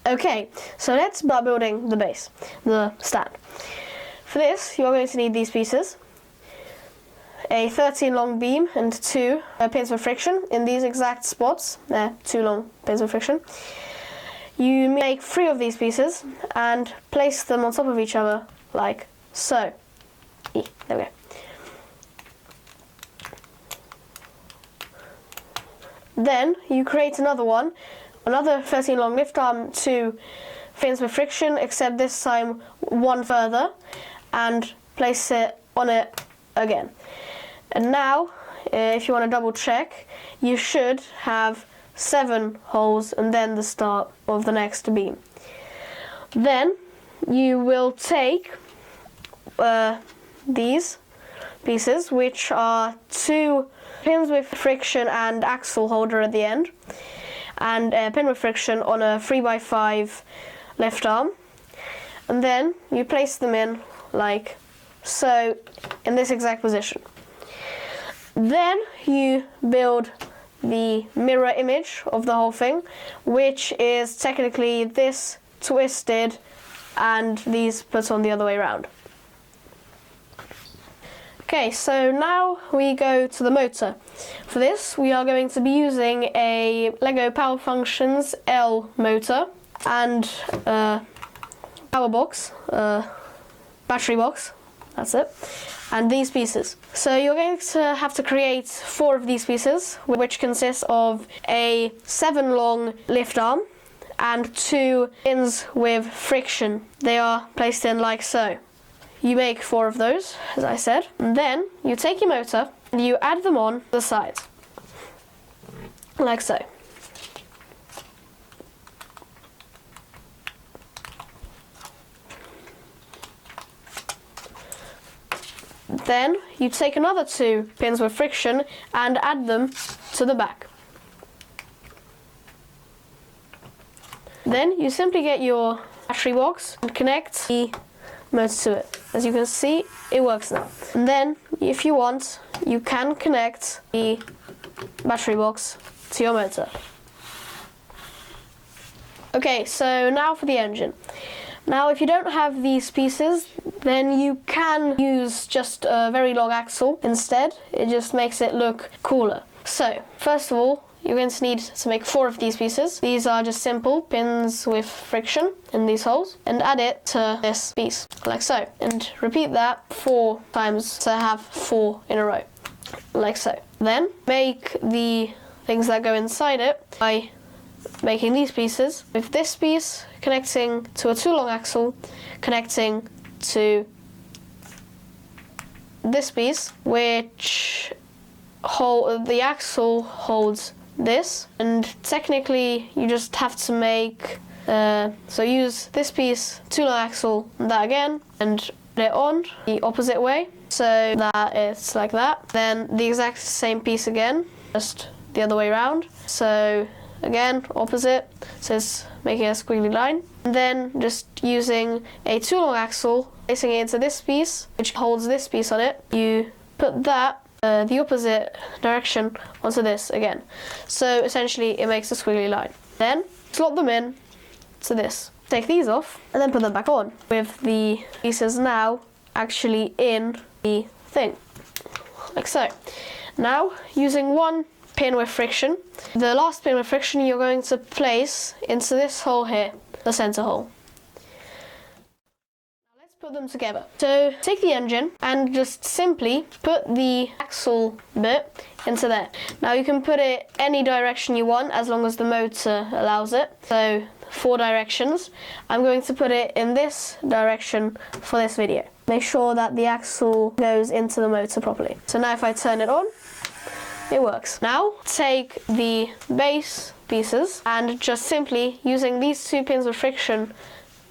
Okay, so let's start building the base, the stand. For this, you're going to need these pieces. A 13 long beam and 2 pins of friction in these exact spots. They're 2 long pins of friction. You make 3 of these pieces and place them on top of each other like so. There we go. Then you create another one, another 13 long lift arm, 2 pins with friction, except this time 1 further, and place it on it again. And now, if you want to double check, you should have 7 holes and then the start of the next beam. Then you will take these pieces, which are 2 pins with friction and axle holder at the end, and a pin with friction on a 3x5 lift arm, and then you place them in like so in this exact position. Then you build the mirror image of the whole thing, which is technically this twisted and these put on the other way around. Okay, so now we go to the motor. For this, we are going to be using a LEGO Power Functions L motor and power box, battery box, that's it, and these pieces. So you're going to have to create 4 of these pieces, which consist of a 7 long lift arm and 2 pins with friction. They are placed in like so. You make 4 of those, as I said, and then you take your motor and you add them on the sides, like so. Then you take another 2 pins with friction and add them to the back. Then you simply get your battery box and connect the motor to it. As you can see, it works now. And then, if you want, you can connect the battery box to your motor. Okay, so now for the engine. Now, if you don't have these pieces, then you can use just a very long axle instead. It just makes it look cooler. So, first of all, you're going to need to make 4 of these pieces. These are just simple pins with friction in these holes, and add it to this piece, like so. And repeat that 4 times to have 4 in a row, like so. Then make the things that go inside it by making these pieces, with this piece connecting to a 2 long axle, connecting to this piece, which the axle holds this, and technically you just have to make so use this piece, 2 long axle, and that again, and put it on the opposite way so that it's like that. Then the exact same piece again, just the other way around. So again, opposite, so it's making a squiggly line. And then just using a 2 long axle, placing it into this piece, which holds this piece on it, you put that the opposite direction onto this again. So essentially it makes a squiggly line. Then slot them in to this. Take these off and then put them back on, with the pieces now actually in the thing, like so. Now, using 1 pin with friction, the last pin with friction you're going to place into this hole here, the center hole. Put them together. So take the engine and just simply put the axle bit into there. Now you can put it any direction you want as long as the motor allows it. So 4 directions. I'm going to put it in this direction for this video. Make sure that the axle goes into the motor properly. So now if I turn it on, it works. Now take the base pieces and just simply using these 2 pins of friction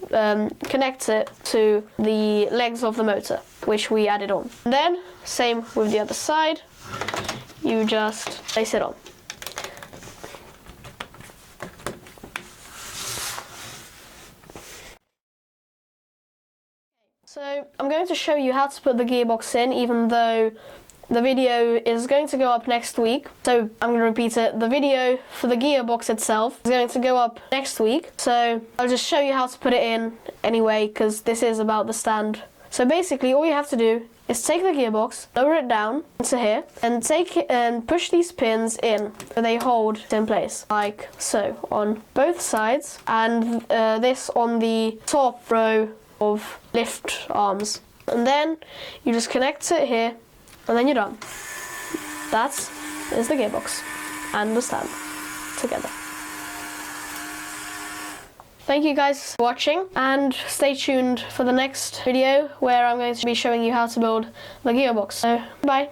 connect it to the legs of the motor, which we added on. And then, same with the other side, you just place it on. So I'm going to show you how to put the gearbox in, even though The video is going to go up next week, so I'm going to repeat it. The video for the gearbox itself is going to go up next week, so I'll just show you how to put it in anyway, because this is about the stand. So basically all you have to do is take the gearbox, lower it down into here, and take it and push these pins in so they hold it in place, like so, on both sides, and this on the top row of lift arms. And then you just connect it here, and then you're done. That is the gearbox and the stand together. Thank you guys for watching, and stay tuned for the next video where I'm going to be showing you how to build the gearbox. So, bye.